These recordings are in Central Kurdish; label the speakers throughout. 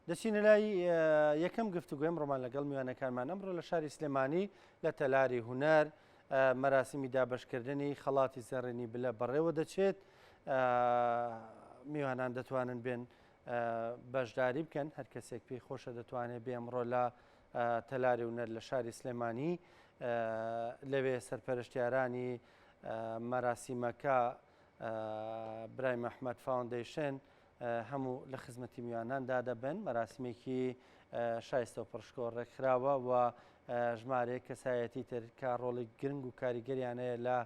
Speaker 1: دەچینە لای یەکەم گفتوگۆی ئەمڕۆمان لەگەڵ میوانەکانمان ئەمڕۆ لە شاری سلێمانی لە تەلاری هونەر مەراسیمی دابەشکردنی خەڵاتی زەڕێنی بلە بەڕێوە دەچێت. میوانان دەتوانن بێن بەشداری بکەن، هەر کەسێک پێی خۆشە دەتوانێت بێ ئەمڕۆ لە تەلاری هونەر لە شاری سلێمانی لەوێ سەرپەرشتیارانی مەراسیمەکە برای مەحمەد فاوندیشن هەموو لە خزمەتی میواناندا دەبن. مەراسمێکی شایستە و پڕشکۆ ڕێکخراوە و ژمارەیە کەسایەتی تر کا ڕۆڵی گرنگ و کاریگەریانەیە لە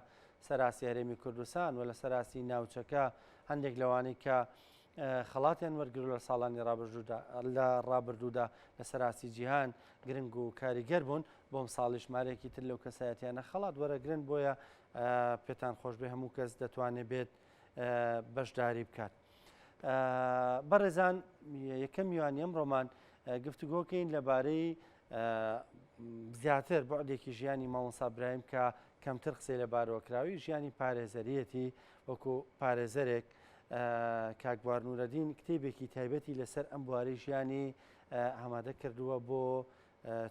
Speaker 1: سەراسی هەرێمی کوردستان و لە سەراسی ناوچەکە هەندێک لەوانەی کە خەڵاتیان وەرگرت لە ساڵانی ڕابردوودا لە سەراسی جیهان گرنگ و کاریگەر بوون. بۆم ساڵی ژمارەیەکی تر لەو کەسایەتیانە خەڵات وەرەگرن، بۆیە پێتان خۆش بێ هەموو کەس دەتوانێت بێت بەشداری بکات. بەڕێزان، یەکەم میوانی ئەمڕۆمان گفتوگۆکەین لەبارەی زیاتر بەعدێکی ژیانی مامۆستا برایم کە کەمتر قسەی لەبارەوەکراوی ژیانی پارێزەریەتی وەکو پارێزەرێک. کاک بوار نورەدین کتێبێکی تایبەتی لەسەر ئەم بوارەی ژیانی ئامادە کردووە بۆ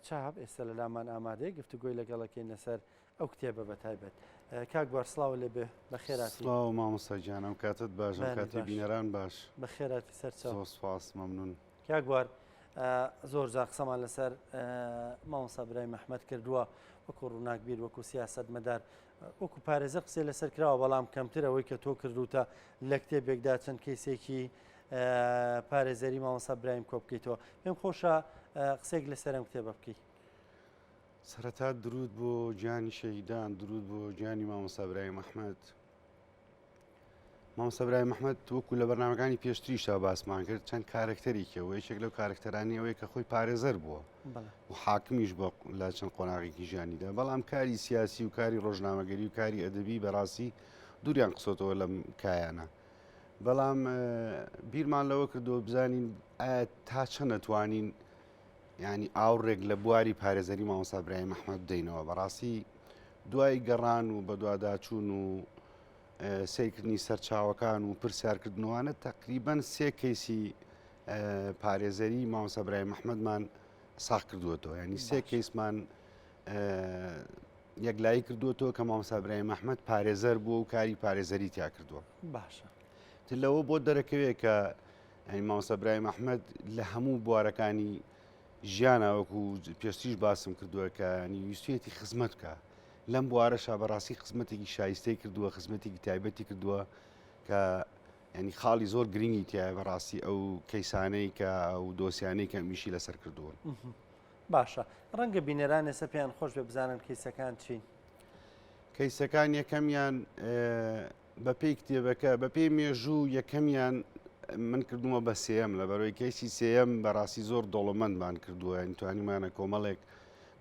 Speaker 1: چاپ، ئێستا لە لامان ئامادەی گفتوگۆی لەگەڵەکەین لەسەر ئەو کتێبە بەتایبەت. کاک بوار سڵاو لێبێ، بەخێراتی.
Speaker 2: سڵاو مامۆستا گیانم، کاتت باش، کاتی بینەران باش.
Speaker 1: بەخێراتی سەرچاو.
Speaker 2: سپاس، مەمنون.
Speaker 1: کاک بوار، زۆر جار قسەمان لەسەر مامۆستا برای مەحمەد کردووە وەکو ڕووناکبیر، وەکو سیاسەتمەدار، وەکو پارێزەر قسەی لەسەر کراوە، بەڵام کەمتر ئەوەی کە تۆ کردوتە لە کتێبێکدا چەند کەیسێکی پارێزەری مامۆستا برایم کۆ بکەیتەوە. پێم خۆشە قسێک لەسەر ئەم کتێبە بکەیت.
Speaker 2: سەرەتا درود بۆ گیانی شەهیدان، درود بۆ گیانی مامۆستا برای مەحمەد. مامۆستا برای مەحمەد وەکو لە بەرنامەکانی پێشتریشا باسمان کرد، چەند کارکتەرێکەوە. یەکێک لەو کارکتەرانی ئەوەیە کە خۆی پارێزەر بووە و حاکمیش بۆ لە چەند قۆناغێکی ژیانیدا، بەڵام کاری سیاسی و کاری ڕۆژنامەگەری و کاری ئەدەبی بەڕاستی دووریان قسۆتەوە لەم کایانە. بەڵام بیرمان لەوە کردەوە بزانین ئایا تا چەند نەتوانین ینی ئاوڕێک لە بواری پارێزەری مامۆستا برای مەحمەد بدەینەوە. بەڕاستی دوای گەڕان و بەدواداچوون و سیرکردنی سەرچاوەکان و پرسیارکردنەوەوانە تقریبەن 3 کەیسی پارێزەری مامۆستا برای مەحمەدمان ساغ کردووەتەوە، ینی 3 کەیسمان یەکلایی کردووەتەوە کە مامۆستا برای مەحمەد پارێزەر بووە و کاری پارێزەری تیا کردووە.
Speaker 1: باشە.
Speaker 2: لەوە بۆ دەرەکەوێت کە مامۆستا برای مەحمەد لە هەموو بوارەکانی ژیانە وەکو پێشتریش باسم کردووە کە ویستویەتی خزمەت بکە. لەم بوارەشا بەڕاستی خزمەتێکی شایستەی کردووە، خزمەتێکی تایبەتی کردووە کە ینی خاڵی زۆر گرنگی تایە بەڕاستی ئەو کەیسانەی کە ئەو دۆسیانەی کە میشی لەسەر کردووە.
Speaker 1: باشە، ڕەنگە بینەران ئێستا پێیان خۆش بێ بزانن کەیسەکان چین.
Speaker 2: کەیسەکان یەکەمیان بە پێی کتێبەکە بە پێی مێژوو یەکەمیان من کردومە بە سێەم، لە بەرەوەی کەیسی سێەم بەڕاستی زۆر دەوڵەمەندمان کردووە، توانیمانە کۆمەڵێک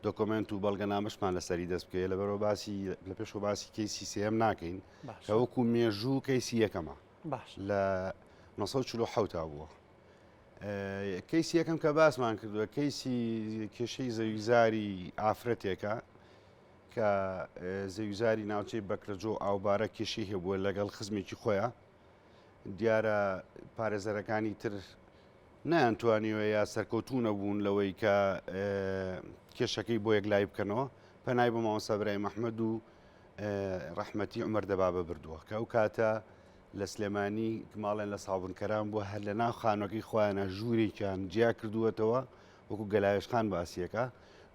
Speaker 2: دۆکۆمنت و بەڵگەنامەشمان لەسەری دەست بکەیە، لە بەرەوە باسی لە پێشەوە باسی کەیسی سێەم ناکەین کە وەکو مێژوو کەیسی یەکەمە لە 1940 بووە. کەیسی یەکەم کە باسمان کردووە کەیسی کێشەی زەویزاری ئافرەتێکە کە زەویزاری ناوچەی بەکرەجۆ ئاوبارە کێشەی هەبووە لەگەڵ خزمێکی خۆیان. دیارە پارێزەرەکانی تر نەیانتوانیوە یا سەرکەوتوو نەبوون لەوەی کە کێشەکەی بۆ یەکلای بکەنەوە. پەنای بە مامۆستا برای مەحمەد و ڕەحمەتی عومەر دەبابە بردووە کە ئەو کاتە لە سلێمانی ماڵێن لە ساڵبنکەران بووە، هەر لە ناو خانوەکەی خۆیانە ژوورێکیان جیا کردووەتەوە، وەکو گەلاوێشخان باسیەکە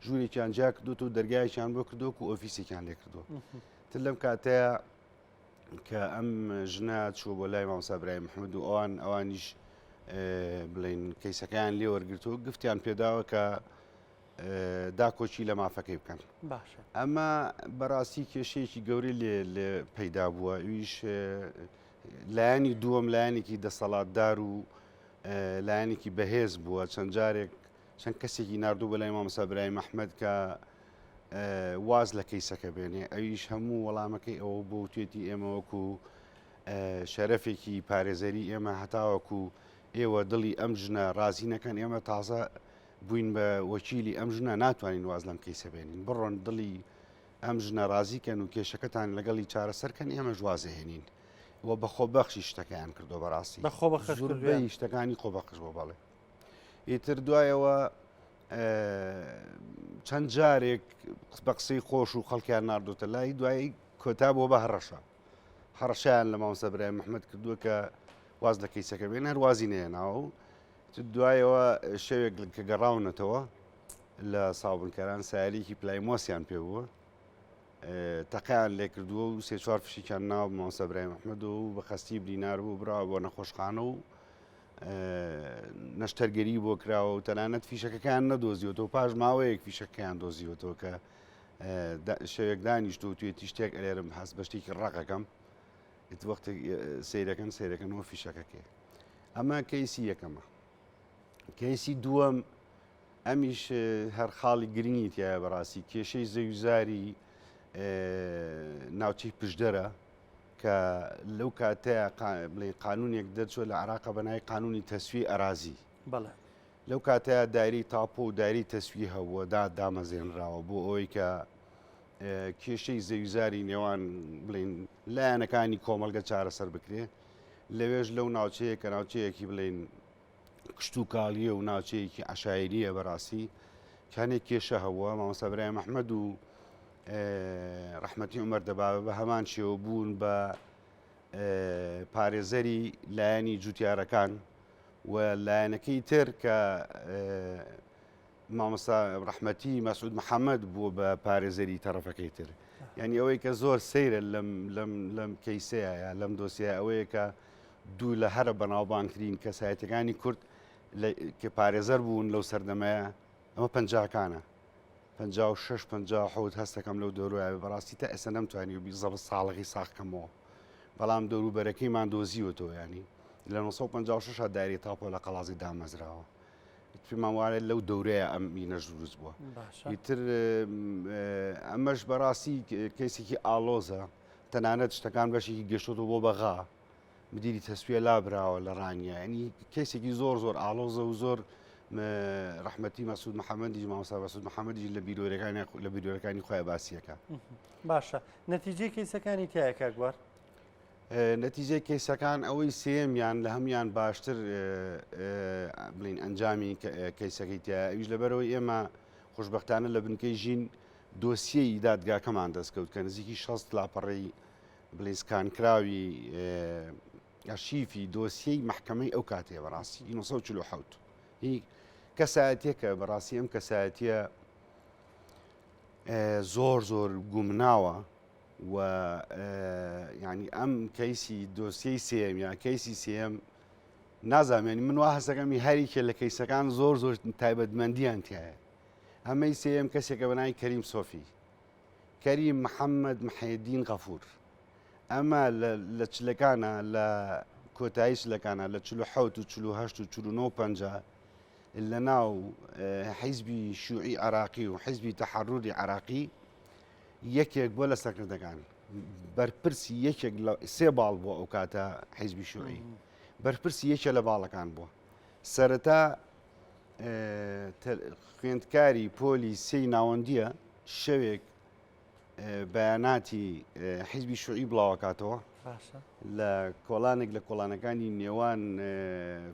Speaker 2: ژوورێکیان جیا کردووە و دەرگایەکیان بۆ کردووە و ئۆفیسێکیان لێ کردووە. تر لەم کاتەیە کە ئەم ژنە چووە بۆ لای مامۆستا برای مەحمەد و ئەوانیش بڵین کەیسەکەیان لێ وەرگرتووە، گفتیان پێداوە کە داکۆچی لە مافەکەی بکەن.
Speaker 1: باشە.
Speaker 2: ئەمە بەڕاستی کێشەیەکی گەورەی لێ پەیدا بووە. ئەویش لایەنی دووەم لایەنێکی دەسەڵاتدار و لایەنێکی بەهێز بووە. چەند جارێک چەند کەسێکی ناردوو بە لای مامۆستا برای مەحمەد کە واز لە کەیسەکە بێنێ، ئەویش هەموو وەڵامەکەی ئەوە بۆ توێتی ئێمە وەکو شەرەفێکی پارێزەری ئێمە هەتاوەکو ئێوە دڵی ئەم ژنە ڕازی نەکەن، ئێمە تازە بووین بە وەکیلی ئەم ژنە ناتوانین واز لەم کەیسە بێنین، بڕۆن دڵی ئەم ژنە ڕازیکەن و کێشەکەتان لەگەڵی چارەسەرکەن، ئێمە ژوازەهێنین. وە بە خۆبەخشی شتەکەیان کردو بەڕاستی،
Speaker 1: بە خۆبەخش
Speaker 2: زۆربەی شتەکانی خۆبەخش بۆ بەڵێ. ئیتر دوایەوە چەند جارێک بە قسەی خۆش و خەڵکیان نردوتە لای دوایی کۆتا بۆ بە هەڕەشیان لە مامۆستا برای محمەد کردووە کە واز لە کەیسەکە بێن هەروازی نێناوە و دوایەوە شەوێک کە گەڕاونەتەوە لە ساڵبنکەران سایلێکی پلایمۆسیان پێ بووە تەقیان لێ کردووە و سێ چوار فشیکیان ناو مامۆستا برای محمەد و بە خەستی برینار بوو براوە بۆ نەخۆشخانە و نەشتەرگەری بۆ کراوە و تەنانەت فیشەکەکان نەدۆزیوەوە پاش ماوەیەک فیشەکەیان دۆزیوەوە کە شەوێک دانیشتو و توێتی شتێک ئەلێرم هەست بە شتێکی ڕقەکەم وەختی سیرەکەنەوە فیشەکەکێ ئەمە کەیسی یەکەمە. کەیسی دووەم ئەمیش هەر خاڵی گرنگی تایە بەڕاستی کێشەی زەویزاری ناوچەی پشدەرە کە لەو کاتەیە بڵێ قانونێک دەرچوە لە عێراق بەنای قانونی تەسوی ئەرازی
Speaker 1: بەڵێ
Speaker 2: لەو کاتەیە داری تاپۆ و داری تەسوی هەبووە دامەزێنراوە بۆ ئەوەی کە کێشەی زەویزاری نێوان بڵین لایەنەکانی کۆمەلگە چارەسەر بکرێ لەوێژ لەو ناوچەیە کە ناوچەیەکی بڵین کشت و کاڵیە و ناوچەیەکی عەشایریە بەڕاستی کانێک کێشە هەبووە مامۆستا برای محمەد و ڕەحمەتی عومەر دەبابە بە هەمان شێوە بوون بە پارێزەری لایەنی جوتیارەکان و لایەنەکەی تر کە مامۆستا ڕەحمەتی مەسعود محەممەد بووە بە پارێزەری تەرەفەکەی تر یعنی ئەوەی کە زۆر سەیرە لەم کەیسەیە لەم دۆسیە ئەوەیە کە دوو لە هەرە بەناوبانگترین کەسایەتەکانی کورد کە پارێزەر بوون لەو سەردەمەیە ئەمە پەنجاکانە 56 57 هەستەکەم لەو دەوروایە بەڕاستی تا ئێستا نەمتوانی و زەبە ساڵغی ساخکەمەوە بەڵام دەوروبەرەکەیمان دۆزیوەتەوە ینی لە 1956 دایری تاپۆ لە قەڵازی دامەزراوە پێمان وایە لەو دەورەیە ئەم مینەش دروست بووە ئیتر ئەمەش بەڕاستی کەیسێکی ئالۆزە تەنانەت شتەکان بەشێکی گەشتۆتەوە بۆ بەغا مدیری تەسویە لابراوە لە ڕانیە ینی کەسێکی زۆر زۆر ئالۆزە و زۆر ڕەحمەتی مەسعود محەممەدی مامۆستا مەسعود محەممەدی لە بیرۆرەکانی خۆی باسیەکە.
Speaker 1: باشە نەتیجەی کەیسەکانی تایە کاکبار؟
Speaker 2: نەتیجەی کەیسەکان ئەوەی سێمیان لە هەمان باشتر بڵین ئەنجامی کەیسەکەی تایە ئەویش لەبەرەوەی ئێمە خۆشبەختانە لە بنکەی ژین دۆسیەی دادگاکەمان دەستکەوت کە نزیکی 6 لاپەڕی بڵێسکانکراوی ئەرشیفی دۆسیەی محکەمەی ئەو کاتێ بەڕاستی 1940 هی کەسایەتێکە بەڕاستی ئەم کەسایەتیە زۆر زۆر گومناوە و ینی ئەم کەیسی دۆسیەی سێم یا کەیسی سێم نازانێنی من وا هەستەکەمی هەریکە لە کەیسەکان زۆر زۆر تایبەتمەندیان تایە ئەمەی سێم کەسێکە بەناوی کەریم سۆفی کەریم محەممەد محەیدین غەفور ئەمە لە چلەکانە لە کۆتایی چلەکانە لە 48 و 48 و 49 لە ناو حیزبی شوعی عراقی و حیزبی تەحەڕوری عراقی یەکێک بۆ لە سەرکردەکان بەرپرسی یەکێک سێ باڵ بووە ئەو کاتە حیزبی شوعی بەرپرسی یەکێ لە باڵەکان بووە سەرەتا خوێندکاری پۆلی سێی ناوەندیە شەوێک بەیاناتی حیزبی شوعی بڵاوکاتەوە لە کۆڵانێک لە کۆڵانەکانی نێوان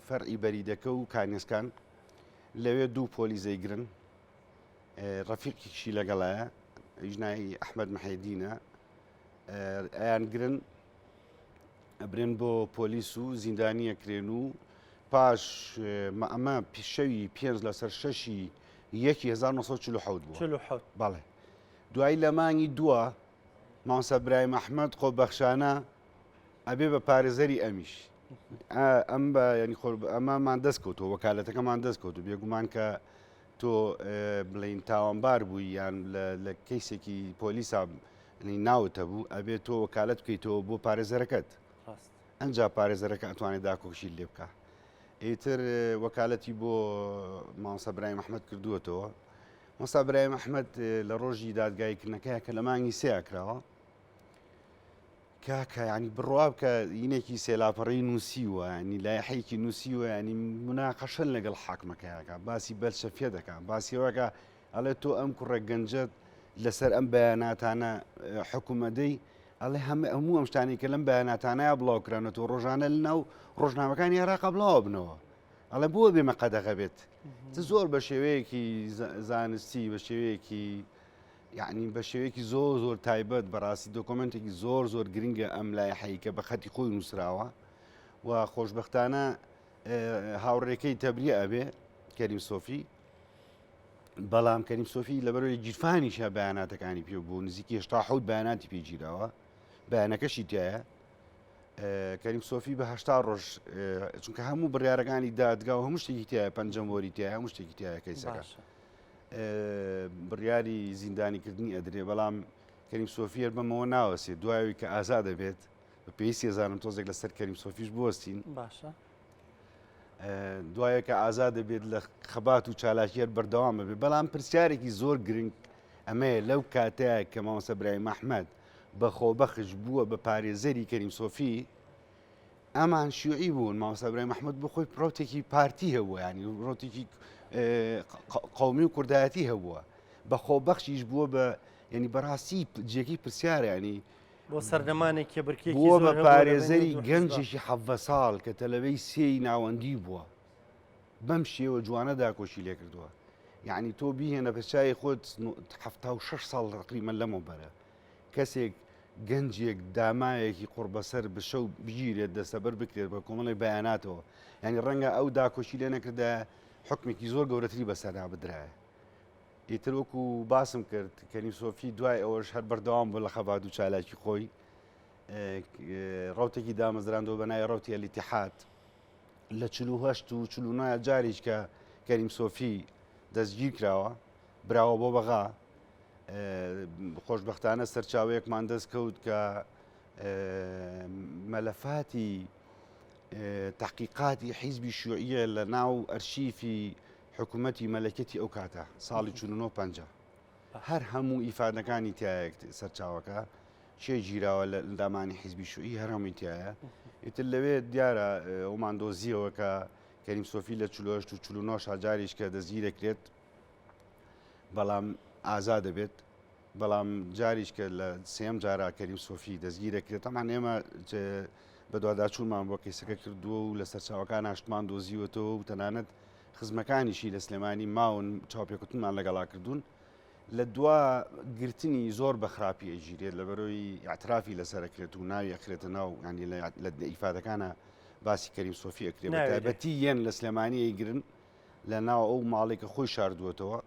Speaker 2: فەرعی بەریدەکە و کانێسکان لەوێ دوو پۆلی زەیگرن ڕەفیقێکی لەگەڵایە ژنایی ئەحمەد محەیدینە ئەیان گرن ئەبرێن بۆ پۆلیس و زیندانیەکرێن و پاش ئەمە شەوی 5 لەسەر 6 1940 بوو بەڵێ دوایی لە مانگی دووە مامۆستا برای محەممەد خۆبەخشانە ئەبێ بە پارێزەری ئەمیش ئەم بە ینی ئەمامان دەستکەوتەوە وەکالەتەکەمان دەستکەوتو بێگومان کە تۆ بڵین تاوانبار بووی یان لە کەیسێکی پۆلیسا ناوتە بوو ئەبێت تۆ وەکالەت بکەیتەوە بۆ پارێزەرەکەت ئەنجا پارێزەرەکە ئەتوانێت داکۆکشی لێ بکە ئیتر وەکالەتی بۆ مامۆستا برای محەممەد کردووەتەوە مامۆستا برای محەممەد لە ڕۆژی دادگایکردنەکەیە کە لە مانگی سێ کراوە کاکە ینی بڕوا بکە یینێکی سێلاپەڕی نووسیوە ینی لایحەیەکی نووسیوە ینی مناقەشە لەگەڵ حاکمەکەیەکە باسی بەلشەفێ دەکە باسیەوەکە ئەڵێ تۆ ئەم کوڕە گەنجەت لەسەر ئەم بەیاناتانە حکوومەدەی ئەڵێ هەموو ئەم شتانی کە لەم بەیاناتانەیە بڵاوکرانەوە ڕۆژانە لەناو ڕۆژنامەکانی عێراق بڵاو بنەوە ئەڵێ بۆ بێمە قەدەغە بێت زۆر بە شێوەیەکی زانستی بە شێوەیەکی یعنی بە شێوەیەکی زۆر تایبەت بەڕاستی دۆکۆمنتێکی زۆر گرنگە ئەم لایحەیە کە بە خەتی خۆی نووسراوە و خۆشبەختانە هاوڕێکەی تەبریە ئەبێ کەریم سۆفی بەڵام کەریم سۆفی لەبەرەوەی گیرفانیشە بەیاناتەکانی پێ بوو نزیکی هێشتا حەوت بەیاناتی پێگیرەوە بەیانەکەشی تایە کەریم سۆفی بە هەشتا ڕۆژ چونکە هەموو بڕیارەکانی دادگا و هەموو شتێکی تایە پەنجەمۆری تایە هەموو شتێکی تایە کەیسەکە بڕیاری زیندانیکردنی ئەدرێ بەڵام کەریم سۆفی بەمەوە ناوەسێت دوایەوەی کە ئازا دەبێت بە پێویستی ێزانم تۆزێک لەسەر کەریم سۆفیش بوەستین
Speaker 1: باشە
Speaker 2: دوایە کە ئازا دەبێت لە خەبات و چالاکیەر بەردەوام بێت بەڵام پرسیارێکی زۆر گرنگ ئەمەیە لەو کاتەیە کە مامۆستا برایم ئەحمەد بەخۆبەخش بووە بە پارێزەری کەریم سۆفی ئەمان شیوعی بوون مامۆستا برایم ئەحمەد بۆ خۆی ڕوتێکی پارتی هەبووە ینی ڕوتێکی قەومی و کوردایەتی هەبووە بەخۆبەخشیش بووە بە ینی بەڕاستی جێکی پرسیارە ینی
Speaker 1: بۆ سەردەمانێکی بڕکێکی
Speaker 2: بووە بە پارێزەری گەنجێکی حەڤە ساڵ کە تەلەبەی سێی ناوەندی بووە بەم شێوە جوانە داکۆشی لێ کردووە یعنی تۆ بیهێنە بەچای خۆت 76 ساڵ تقریبا لەمە بەرە کەسێک گەنجێک دامایەکی قوربەسەر بشەو بگیرێت دەستەبەر بکرێت بە کۆمەڵی بەیاناتەوە ینی ڕەنگە ئەو داکۆشی لێ نەکردە حکمێکی زۆر گەورەتری بەسەرا بدرایە ئیتر وەکو باسم کرد کەریم سۆفی دوای ئەوەش هەر بەردەوام بوو لە خەبات و چالاکی خۆی ڕوتێکی دامەزراندەوە بەنای ڕوتی ئەلیتیحاد لە 48 و 49 جاریش کە کەریم سۆفی دەستگیر کراوە براوە بۆ بەغا خۆشبەختانە سەرچاوەیەکمان دەست کەوت کە مەلەفاتی تحقیقاتی حیزبی شیوعیە لە ناو ئەرشیفی حکوومەتی مەلەکەتی ئەو کاتە ساڵی 1950 هەر هەموو ئیفادەکانی تایە سەرچاوەکە چێ گیراوە لە دامانی حیزبی شیوعی هەر هەمووی تایە ئیتر لەوێ دیارە ئەومان دۆزیەوە کە کەریم سۆفی لە 48 و 49 جاریش کە دەستگیر دەکرێت بەڵام ئازا دەبێت بەڵام جاریش کە لە سێم جارا کەریم سۆفی دەستگیر دەکرێت ئەمان ئێمە بە دوواداچوونمان بۆ کەیسەکە کردووە و لە سەرچاوەکان هاشتمان دۆزیوەتەوە و تەنانەت خزمەکانیشی لە سلێمانی ماون چاوپێکوتنمان لەگەڵا کردوون لە دوا گرتنی زۆر بە خراپی ئەژیرێت لە بەرەوەی ئاعترافی لەسەرەکرێت و ناوی ئەخرێتە ناو ینی لە ئیفادەکانە باسی کەریم سۆفی ئەکرێت بەتایبەتی یەن لە سلێمانی ئەیگرن لە ناو ئەو ماڵێکە خۆی شاردووەتەوە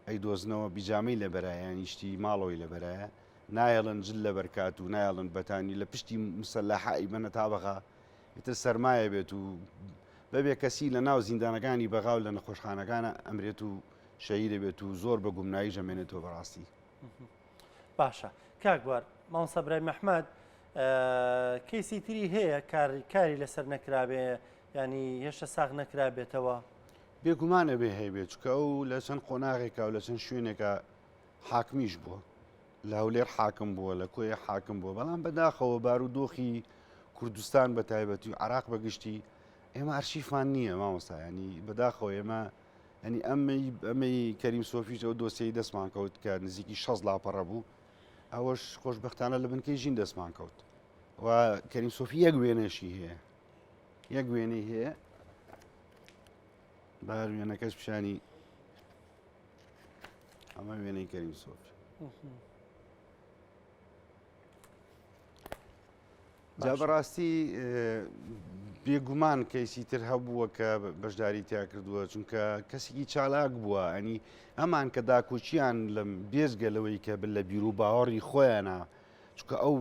Speaker 2: ئەی دۆزنەوە بیجامەی لە بەرایە نیشتی ماڵەوەی لە بەرایە نایەڵن جل لە بەرکات و نایەڵن بەتانی لە پشتی مسەللاحی بەنە تابەغا ئیتر سەرمایە بێت و بەبێ کەسی لە ناو زیندانەکانی بەغاو لە نەخۆشخانەکانە ئەمرێت و شەهید دەبێت و زۆر بە گومنایی ژەمێنێتەوە بەڕاستی
Speaker 1: باشە کاکبوار مامۆستا برایم ئەحمەد کەیسی تری هەیە کاری لەسەر نەکرابێ ینی هێشتا ساغ نەکرابێتەوە
Speaker 2: بێگومانە بێ هەیبێت چکە ئەو لە چەند قۆناغێکا و لە چەند شوێنێکە حاکمیش بووە لە هەولێر حاکم بووە لە کۆیە حاکم بووە بەڵام بەداخەوە بارودۆخی کوردستان بە تایبەتی و عراق بەگشتی ئێمە ئەرشیفمان نییە مامۆستا ینی بەداخەوە ئێمە ینی ئەمەی کەریم سۆفیش ئەو دۆسیەی دەستمان کەوت کە نزیکی 6 لاپەڕە بوو ئەوەش خۆشبەختانە لە بنکەی ژین دەستمان کەوت و کەریم سۆفی یەک وێنەشی هەیە یەک وێنەی هەیە بار وێنەکەش پیشانی ئەمە وێنەی کەریم سۆفی جا بەڕاستی بێگومان کەیسی تر هەبووە کە بەشداری تیا کردووە چونکە کەسێکی چالاک بووە ئەنی ئەمان کە داکۆچیان لە بێزگە لەوەی کە لە بیر و باوەڕی خۆیانە چونکە ئەو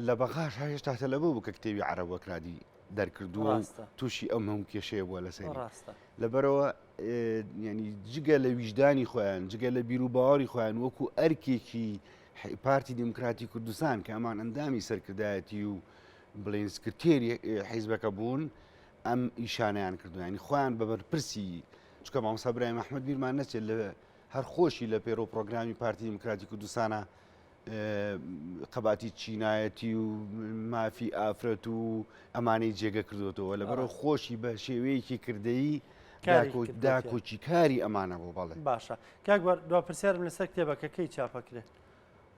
Speaker 2: لە بەغاش هێشتا تەلەبە بوو کە کتێبی عەرەبەکرادی دەرکردووە تووشی ئەم هەموو کێشەیە بووە لەسەری لەبەرەوە ینی جگە لە ویژدانی خۆیان جگە لە بیر و باوەڕی خۆیان وەکو ئەرکێکی پارتی دموکراتی کوردستان کە ئەمان ئەندامی سەرکردایەتی و بڵێن سکرتێری حیزبەکە بوون ئەم ئیشانیان کردو ینی خۆیان بە بەرپرسی چکە مامۆستا برایم ئەحمەد بیرمان نەچێت لە هەر خۆشی لە پێرۆ پرۆگرامی پارتی دموکراتی کوردستانە قەباتی چینایەتی و مافی ئافرەت و ئەمانەی جێگە کردوێتەوە لەبەرەوە خۆشی بە شێوەیەکی کردەیی داکۆچی کاری ئەمانە بۆ بەڵێ
Speaker 1: باشە کاکبوار دوا پرسیارم لەسەر کتێبەکەکەی چاپەکرێت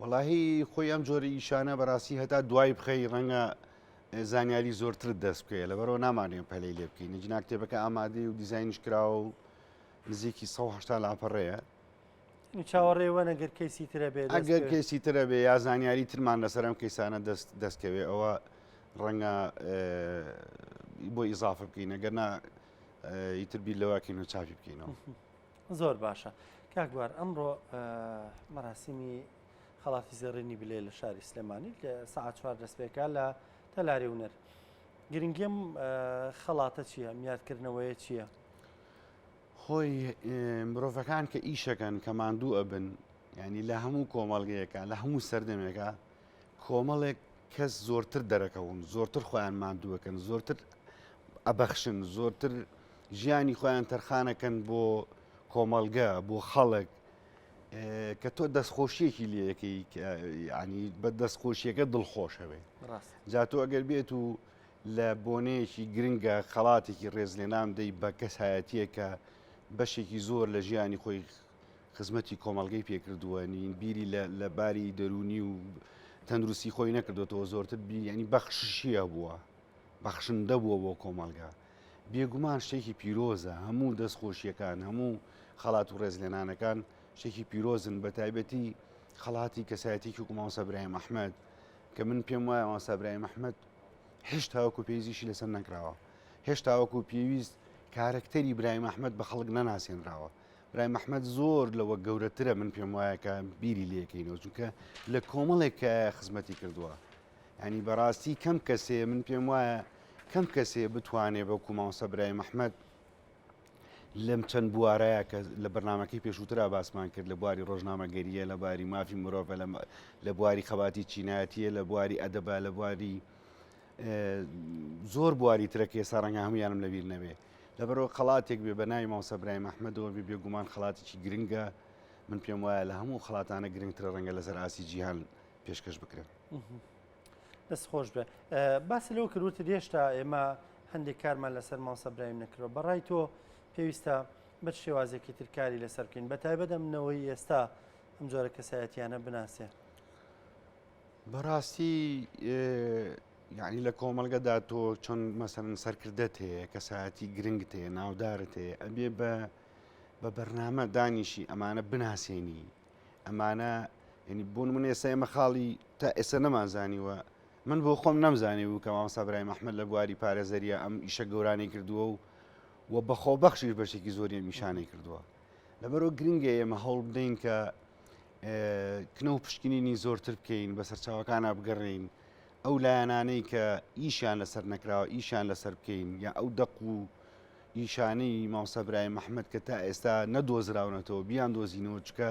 Speaker 2: وەڵاهی خۆی ئەم جۆری ئیشانە بەڕاستی هەتا دوای بخەی ڕەنگە زانیاری زۆرتر دەست بکەیە لەبەرەوە نامانێن پەلەی لێ بکەین جنا کتێبەکە ئامادەی و دیزاینش کراوە و نزیکی 180 لاپەڕەیە
Speaker 1: چاوەڕێوە نەگەر کەیسی ترە بێت
Speaker 2: ئەگەر کەسی ترە بێ یا زانیاری ترمان لەسەرم کەیسانە دەستکەوێ ئەوە ڕەنگە بۆ ئیزافە بکەین ئەگەرنا ئیتربی لەواکەین و چاپی بکەینەوە
Speaker 1: زۆر باشە کاکبوار ئەمڕۆ مەراسیمی خەڵاتی زێڕینی بلێ لە شاری سلێمانی لە سەعات 4 دەستپێکا لە تەلاری هونەر گرنگیم خەڵاتە چییە میادکردنەوەیە چییە؟
Speaker 2: خۆی مرۆڤەکان کە ئیشەکەن کە ماندوو ئەبن ینی لە هەموو کۆمەڵگەیەکە لە هەموو سەردەمێکە کۆمەڵێک کەس زۆرتر دەرەکەون زۆرتر خۆیان ماندووەکەن زۆرتر ئەبەخشن زۆرتر ژیانی خۆیان تەرخانەکەن بۆ کۆمەلگە بۆ خەڵک کە تۆ دەستخۆشیەکی لەکەی ینی بە دەستخۆشیەکە دڵخۆشەوێ جا تۆ ئەگەر بێت و لە بۆنەیەکی گرنگە خەڵاتێکی ڕێزلێنام دەی بە کەسایەتیە کە بەشێکی زۆر لە ژیانی خۆی خزمەتی کۆمەڵگەی پێکردووە نین بیری لە باری دەرونی و تەندروستی خۆی نەکردوێتەوە زۆرتر ینی بەخشیە بووە بەخشندە بووە بۆ کۆمەلگا بێگومان شتێکی پیرۆزە هەموو دەستخۆشیەکان هەموو خەڵات و ڕێزلێنانەکان شتێکی پیرۆزن بە تایبەتی خەڵاتی کەسایەتێکی مامۆستا ئیبراهیم ئەحمەد کە من پێم وایە مامۆستا ئیبراهیم ئەحمەد هێشتا وەکو پێویستیشی لەسەر نەکراوە هێشتا وەکو پێویست کارکتەری ئیبراهیم ئەحمەد بە خەڵک نەناسێنراوە ئیبراهیم ئەحمەد زۆر لەوە گەورەترە من پێم وایە کە بیری لێکەینەوە چونکە لە کۆمەڵێک کە خزمەتی کردووە ینی بەڕاستی کەم کەسێ من پێم وایە کەم کەسێ بتوانێت بەوکو مامۆستا ئیبراهیم ئەحمەد لەم چەند بوارەیە کە لە بەرنامەکەی پێشووترا باسمان کرد لە بواری ڕۆژنامەگەریە لە باری مافی مرۆڤە لە بواری خەباتی چینایەتیە لە بواری ئەدەبە لە بواری زۆر بواری ترەکە ێستا ڕەنگە هەمویانم لەبیر نەبێ لەبەرەوە خەڵاتێک بێ بە ناوی مامۆستا ئیبراهیم ئەحمەدەوە بێگومان خەڵاتێکی گرنگە من پێم وایە لە هەموو خەڵاتانە گرنگترە ڕەنگە لەسەر ئاسی جیهان پێشکەش بکرێن
Speaker 1: دەست خۆش بێ باسی لەوە کردوتە هێشتا ئێمە هەندێک کارمان لەسەر مامۆستا ئیبراهیم نەکردەوە بەڕای تۆ پێویستە بە شێوازێکی ترکاری لەسەر بکەین بە تایبەت ئەمنەوەی ئێستا ئەم جۆرە کەسایەتیانە بناسێ
Speaker 2: بەڕاستی یعنی لە کۆمەلگەدا تۆ چۆن مەسەرن سەرکردەت هەیە کەسایەتی گرنگت هەیە ناودارت هەیە ئەبێ بە بەرنامە دانیشی ئەمانە بناسیێنی ئەمانە ینی بۆ نمونە ئێستا ئێمە خاڵی تا ئێستا نەمانزانیوە من بۆ خۆم نەمزانی بوو کە مامۆستا ئیبراهیم ئەحمەد لە بواری پارێزەریە ئەم ئیشە گەورانەی کردووە و بەخۆبەخشیش بەشێکی زۆری میشانەی کردووە لەبەرەوە گرنگە ئێمە هەوڵ بدەین کە کنە و پشکنینی زۆرتر بکەین بە سەرچاوەکانە بگەڕین ئەو لایەنانەی کە ئیشیان لەسەر نەکراوە ئیشیان لەسەر بکەین یا ئەو دەق و ئیشانەی مامۆستا ئیبراهیم ئەحمەد کە تا ئێستا نەدۆزراونەتەوە بیان دۆزینەوە چکە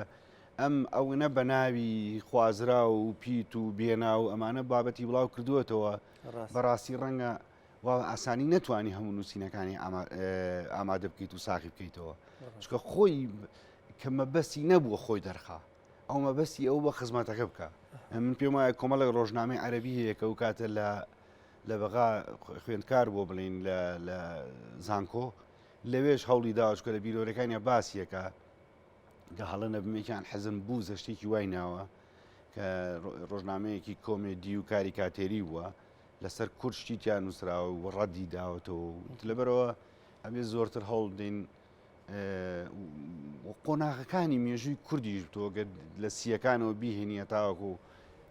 Speaker 2: ئەم ئەوەنە بە ناوی خوازرا و پیت و بێنا و ئەمانە بابەتی بڵاو کردووەتەوە بەڕاستی ڕەنگە ئاسانی نەتوانی هەموو نووسینەکانی ئامادە بکەیت و ساقی بکەیتەوە چکە خۆی کە مەبەستی نەبووە خۆی دەرخا ئەو مەبەستی ئەو بە خزمەتەکە بکە من پێم وایە کۆمەڵێک ڕۆژنامەی عەرەبی هەیە کە ئەو کاتە لە بەغا خوێندکار بۆ بڵین لە زانکۆ لەوێش هەوڵی داوە چکە لە بیرۆرەکانیە باسیەکە کە هەڵە نەبمێکیان حەزم بوو زە شتێکی وای ناوە کە ڕۆژنامەیەکی کۆمێدی و کاریکاتێری بووە لەسەر کورشتیان نووسراوە و ڕەدی داوەتەوە لەبەرەوە ئەبێ زۆرتر هەوڵ بدەین قۆناغەکانی مێژووی کوردیش بتۆ لە سیەکانەوە بیهێنیە تاوەکو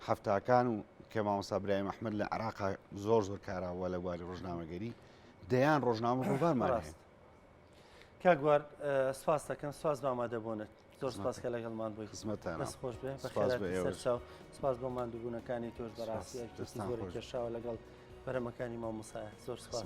Speaker 2: هەفتاکان و کە مامۆستا ئیبراهیم ئەحمەد لە عێراقا زۆر کاراوە لە بواری ڕۆژنامەگەری دەیان ڕۆژنامە ڕووبارمان
Speaker 1: کاکبوار سپاس دەکەم سپاس بە ئامادەبوونت زۆر سپاس کە لەگەڵمان بووی
Speaker 2: خزمەتتانە
Speaker 1: خۆش بێ بەخێرات سەرچاو سپاس بۆ ماندووبوونەکانی تۆش بەڕاستی زۆر کێشاوە لەگەڵ بەرەمەکانی مامۆستایە زۆر سپاس.